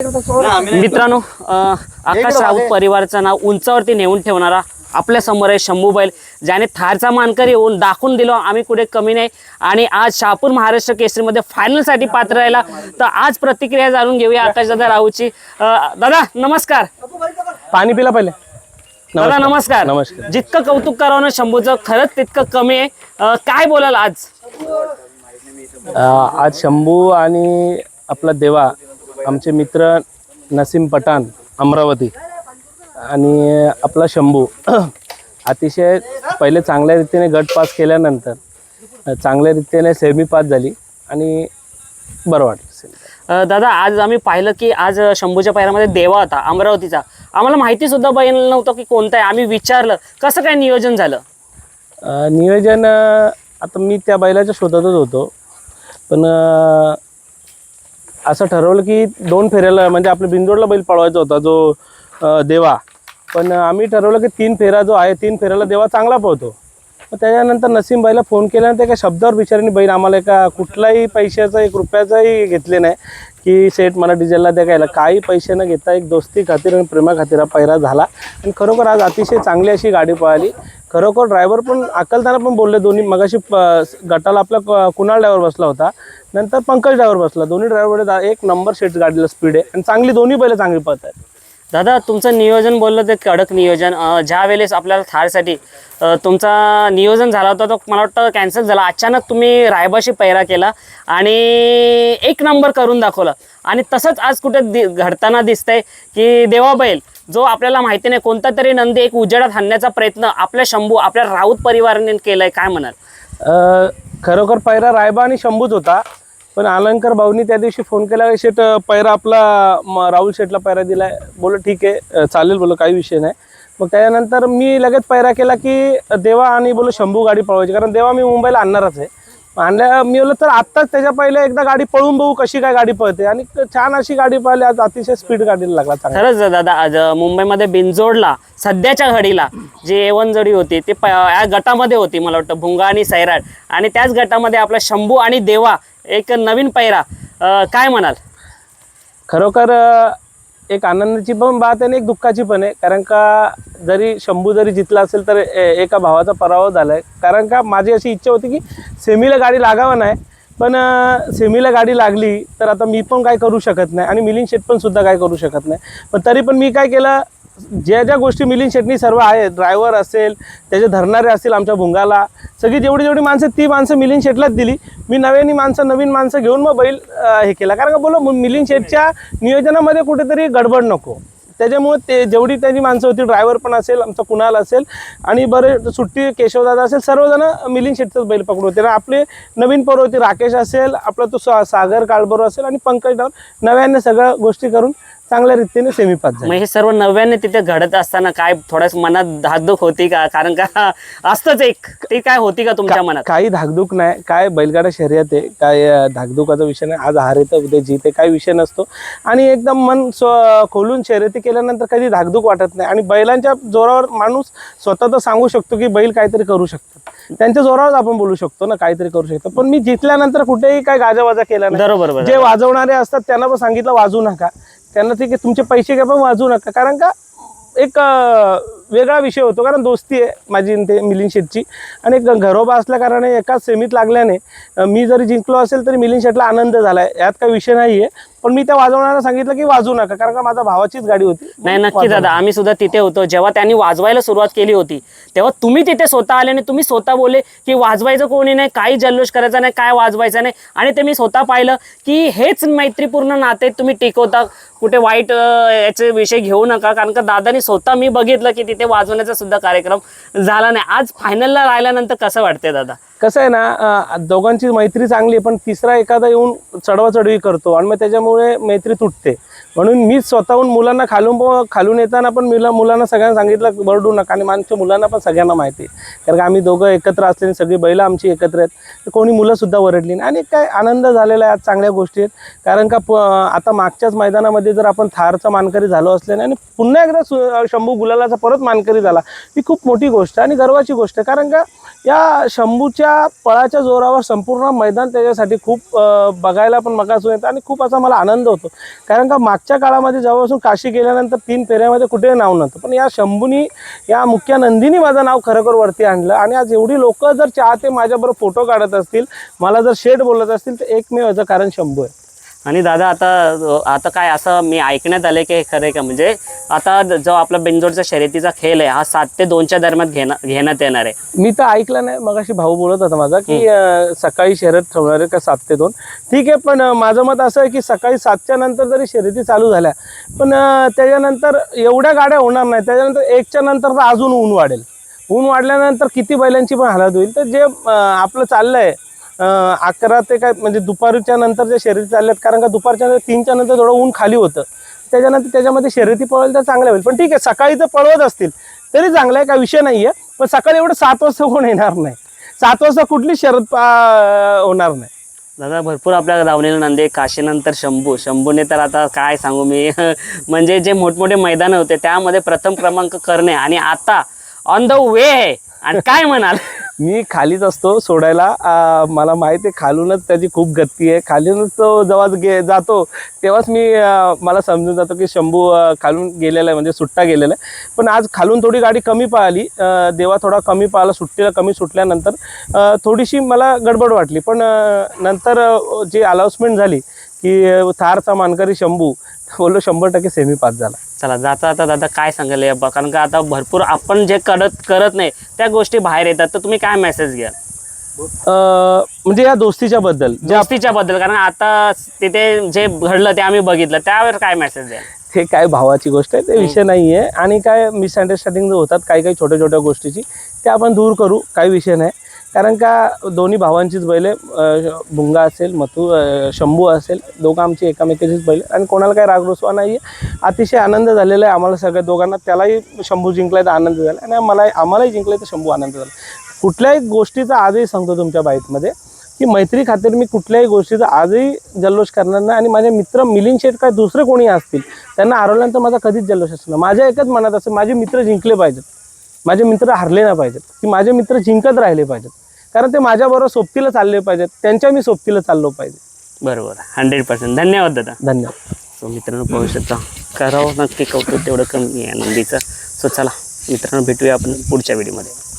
मित्रांनो, आकाश राऊत परिवाराचं नाव उंचावरती नेऊन ठेवणारा आपल्या समोर आहे शंभू बैल, ज्याने थारचा मानकरी होऊन दाखवून दिलो आम्ही कुठे कमी नाही। आणि आज शहापूर महाराष्ट्र केसरीमध्ये फायनलसाठी पात्र राहिला। तर आज प्रतिक्रिया जाणून घेऊया आकाशदादा राऊतची। दादा नमस्कार। पाणी पिला पहिले। दादा नमस्कार। नमस्कार। जितकं कौतुक करावं ना शंभूचं खरंच तितकं कमी आहे। काय बोलाल आज? आज शंभू आणि आपला देवा आमचे मित्र नसीम पठाण अमरावती आणि आपला शंभू अतिशय पहिले चांगल्या रीतीने गट पास केल्यानंतर चांगल्या रीतीने सेमी पास झाली आणि बरं वाटलं। दादा आज आम्ही पाहिलं की आज शंभूच्या पायऱ्यामध्ये देवा होता अमरावतीचा। आम्हाला माहिती सुद्धा बैल नव्हतं की कोणता आहे। आम्ही विचारलं कसं काय नियोजन झालं? नियोजन आता मी त्या बैलाच्या शोधातच होतो, पण असं ठरवलं की 2 फेऱ्याला म्हणजे आपल्या बिंदोडला बैल पळवायचा होता जो देवा, पण आम्ही ठरवलं की 3 फेरा जो आहे 3 फेऱ्याला देवा चांगला पळतो। मग त्याच्यानंतर नसीम बाईला फोन केल्यानंतर एका शब्दावर बिचारीने बैल आम्हाला एका कुठलाही पैशाचा 1 रुपयाचाही घेतले नाही की सेट मला डिझेलला द्यायला, काही पैसे न घेता एक दोस्ती खातीर आणि प्रेमा खातीर पायरा झाला आणि खरोखर आज अतिशय चांगली अशी गाडी पळाली। खरोखर ड्रायव्हर पण अकलताना पण बोलले दोन्ही, मगाशी गटाला आपला कुणाल ड्रायव्हर बसला होता, नंतर पंकज ड्रायव्हर बसला, दोन्ही ड्रायव्हर 1 नंबर सेट गाडीला स्पीड आहे आणि चांगली दोन्ही बैल चांगली पळतात। दादा तुमचं नियोजन बोललं ते कडक नियोजन। ज्या वेळेस आपल्याला थारसाठी तुमचा नियोजन झाला होता तो मला वाटतं कॅन्सल झाला। अचानक तुम्ही रायबाशी पैरा केला आणि 1 नंबर करून दाखवला आणि तसंच आज कुठे घडताना दिसतंय की देवा बैल जो आपल्याला माहिती नाही कोणता तरी नंदी एक उजेडात हाणण्याचा प्रयत्न आपल्या शंभू आपल्या राऊत परिवाराने केलाय, काय म्हणाल? खरोखर पैरा रायबा आणि शंभूच होता, पण अलंकार भाऊनी त्या दिवशी फोन केला, शेट पैरा आपला राहुल शेटला पैरा दिलाय। बोल ठीक आहे चालेल, बोलो काही विषय नाही। मग त्याच्यानंतर मी लगेच पैरा केला की देवा आणि बोलो शंभू गाडी पळवायची, कारण देवा मी मुंबईला आणणारच आहे। आणल्या मी बोललो तर आत्ताच त्याच्या पहिले एकदा गाडी पळून बघू कशी काय गाडी पळते, आणि छान अशी गाडी पळाली आज, अतिशय स्पीड गाडीला लागला। खरंच दादा आज मुंबईमध्ये बिनजोडला सध्याच्या घडीला जे A1 जोडी होती ते या गटामध्ये होती, मला वाटतं भुंगा आणि सैराट, आणि त्याच गटामध्ये आपला शंभू आणि देवा एक नवीन पैरा। काय म्हणाल? खरोखर एक आनंदाची पण बात आहे आणि एक दुःखाची पण आहे, कारण का जरी शंभू जरी जितला असेल तर एका भावाचा पराभव झाला आहे। कारण का माझी अशी इच्छा होती की सेमीला गाडी लागावं नाही, पण सेमीला गाडी लागली तर आता मी पण काय करू शकत नाही आणि मिलिंद शेट पण सुद्धा काय करू शकत नाही। पण तरी पण मी काय केलं, ज्या गोष्टी मिलिंद शेटनी सर्व आहेत, ड्रायव्हर असेल त्याचे धरणारे असतील आमच्या भुंगाला, सगळी जेवढी माणसं ती माणसं मिलिंद शेटलाच दिली। मी नवीन माणसं घेऊन मग बैल हे केला, कारण का बोलो मिलिंद शेटच्या नियोजनामध्ये कुठेतरी गडबड नको, त्याच्यामुळे ते जेवढी त्यांची माणसं होती, ड्रायव्हर पण असेल आमचा कुणाल असेल आणि बरे सुट्टी केशवदादा असेल, सर्वजण मिलिंद शेटचाच बैल पकडून होते ना। आपले नवीन पोरं होते, राकेश असेल आपला तो सागर काळबरो असेल आणि पंकज डाऊन, नव्याने सगळ्या गोष्टी करून चांगल्या रीतीने सेमी पास झाले। मग हे सर्व नव्याने तिथे घडत असताना काय थोडंच मनात धाकधूक होती का? कारण का असतंच एक ती काय होती का तुमच्या मनात? काही धाकधूक नाही, काय बैलगाडा शर्यत आहे, काय धाकधुकाचा विषय नाही। आज हार येतं उद्या जीत आहे, काही विषय नसतो आणि एकदम मन खोलून शर्यती केल्यानंतर कधी धाकधूक वाटत नाही। आणि बैलांच्या जोरावर माणूस स्वतः तर सांगू शकतो की बैल काहीतरी करू शकतात, त्यांच्या जोरावर आपण बोलू शकतो ना काहीतरी करू शकतो, पण मी जिंकल्यानंतर कुठेही काय गाजावाजा केला नाही। बरोबर। जे वाजवणारे असतात त्यांना पण सांगितलं वाजवू नका, त्यांना ठीक आहे तुमचे पैसे घ्या पण वाजवू नका, कारण का एक वेगळा विषय होतो, कारण दोस्ती आहे माझी ते मिलिंद शेटची आणि एक घरोबा असल्या कारणाने एकाच सेमीत लागल्याने मी जरी जिंकलो असेल तरी मिलिंद शेटला आनंद झाला आहे, यात काही विषय नाही आहे। पण मी त्या वाजवणाऱ्यांना सांगितलं की वाजवू नका, कारण का माझ्या भावाचीच गाडी होती। नाही नक्की दादा, आम्ही सुद्धा तिथे होतो जेव्हा त्यांनी वाजवायला सुरुवात केली होती, तेव्हा तुम्ही तिथे स्वतः आले आणि तुम्ही स्वतः बोलले की वाजवायचं कोणी नाही, काही जल्लोष करायचा नाही, काय वाजवायचं नाही, आणि ते मी स्वतः पाहिलं की हेच मैत्रीपूर्ण नाते तुम्ही टिकवता, कुठे वाईट याचे विषय घेऊ नका। कारण का दादानी स्वतः मी बघितलं की तिथे वाजवण्याचा सुद्धा कार्यक्रम झाला नाही। आज फायनलला राहिल्यानंतर कसं वाटतंय दादा? कसं आहे ना, दोघांची मैत्री चांगली आहे, पण तिसरा एखादा येऊन चढवाचढवी करतो आणि मग त्याच्यामुळे मैत्री तुटते। म्हणून मी स्वतःहून मुलांना खालून येताना पण मुलांना सगळ्यांना सांगितलं बरडू नका, आणि आमच्या मुलांना पण सगळ्यांना माहिती आहे, कारण का आम्ही दोघं एकत्र असलेली सगळी बैलं आमची एकत्र आहेत, तर कोणी मुलंसुद्धा ओरडली नाही आणि काय आनंद झालेला आहे। आज चांगल्या गोष्टी आहेत, कारण का आता मागच्याच मैदानामध्ये जर आपण थारचा मानकरी झालो असल्याने आणि पुन्हा एकदा शंभू गुलालाचा परत मानकरी झाला, ही खूप मोठी गोष्ट आणि गर्वाची गोष्ट आहे। कारण का या शंभूच्या पळाच्या जोरावर संपूर्ण मैदान त्याच्यासाठी खूप बघायला पण मगासून येतं आणि खूप असा मला आनंद होतो, कारण का मागच्या काळामध्ये जेव्हापासून काशी गेल्यानंतर 3 फेऱ्यामध्ये कुठे नाव नव्हतं, पण या शंभूनी, या मुख्य नंदीनी माझं नाव खरोखर वरती आणलं. आणि आज एवढी लोक जर चाहते माझ्याबरोबर फोटो काढत असतील, मला जर शेड बोलत असतील, तर एकमेव याचं कारण शंभू आहे. आणि दादा आता काय असं मी ऐकण्यात आले की हे खरं आहे का, म्हणजे आता जो आपला बिनजोडचा शर्यतीचा खेळ आहे हा 7 ते 2च्या दरम्यान घेण्यात येणार आहे. मी तर ऐकलं नाही, मगाशी भाऊ बोलत होता माझा की सकाळी शर्यत ठेवणार आहे का 7 ते 2. ठीक आहे, पण माझं मत असं आहे की सकाळी 7च्या नंतर जरी शर्यती चालू झाल्या, पण त्याच्यानंतर एवढ्या गाड्या होणार नाही. त्याच्यानंतर 1च्या नंतर तर अजून ऊन वाढेल. ऊन वाढल्यानंतर किती बैलांची पण हालत होईल. तर जे आपलं चाललंय 11 ते काय म्हणजे दुपारच्या नंतर जे शर्यती चालल्यात, कारण का दुपारच्या 3च्या नंतर थोडं ऊन खाली होतं, त्याच्यानंतर त्याच्यामध्ये शर्यती पळवल्या तर चांगल्या होईल. पण ठीक आहे, सकाळी जर पळवत असतील तरी चांगलं आहे, काय विषय नाही आहे. पण सकाळी एवढं 7 वाजता कोण येणार नाही. 7 वाजता कुठली शर्यत होणार नाही. दादा भरपूर आपल्या धावलेलं नंदी, काशीनंतर शंभूने तर आता काय सांगू मी म्हणजे जे मोठमोठे मैदान होते त्यामध्ये प्रथम क्रमांक करणे, आणि आता ऑन द वे आहे. आणि काय म्हणाल? मी खालीच असतो सोडायला, मला माहिती आहे खालूनच त्याची खूप गती आहे. खालूनच तो जेव्हा जातो तेव्हाच मला समजून जातो की शंभू खालून गेलेला आहे, म्हणजे सुट्टा गेलेला आहे. पण आज खालून थोडी गाडी कमी पळाली, देवा थोडा कमी पळाला, सुट्टीला कमी सुटल्यानंतर थोडीशी मला गडबड वाटली. पण नंतर जी अनाउन्समेंट झाली की थारचा मानकरी शंभू, बोललो 100% सेमी पास झाला. चला जाता आता दादा काय सांगाल या, कारण का आता भरपूर आपण जे करत नाही त्या गोष्टी बाहेर येतात, तर तुम्ही काय मेसेज घ्या म्हणजे या दोस्तीच्या बद्दल, कारण आता तिथे जे घडलं ते आम्ही बघितलं, त्यावर काय मेसेज द्या? ते काय भावाची गोष्ट आहे, ते विषय नाही आहे. आणि काय मिसअंडरस्टँडिंग होतात काही छोट्या छोट्या गोष्टीची, ते आपण दूर करू, काही विषय नाही. कारण का दोन्ही भावांचीच बैले, भुंगा असेल, शंभू असेल, दोघं आमची एकामेकाचीच बैले, आणि कोणाला काही राग रुसवा नाही आहे. अतिशय आनंद झालेला आहे आम्हाला सगळ्या दोघांना. त्यालाही शंभू जिंकलाय तर आनंद झाला, आणि आम्हालाही जिंकलाय तर शंभू आनंद झाला. कुठल्याही गोष्टीचा आजही सांगतो तुमच्या बाईटमध्ये की मैत्री खातीर मी कुठल्याही गोष्टीचा आजही जल्लोष करणार नाही. आणि माझे मित्र मिलिंद शेठ काय दुसरे कोणी असतील, त्यांना हरवल्यानंतर माझा कधीच जल्लोष असतो ना. माझ्या एकच मनात असं, माझे मित्र जिंकले पाहिजेत, माझे मित्र हरले नाही पाहिजेत, की माझे मित्र जिंकत राहिले पाहिजेत. कारण ते माझ्याबरोबर सोबतीला चालले पाहिजेत, त्यांच्या मी सोबतीला चाललो पाहिजे. बरोबर, 100%. धन्यवाद दादा. धन्यवाद. सो मित्रांनो पाहू शकता, करावं नक्की कौतुक तेवढं कमी आहे नंदीचं. सो चला मित्रांनो, भेटूया आपण पुढच्या व्हिडिओमध्ये.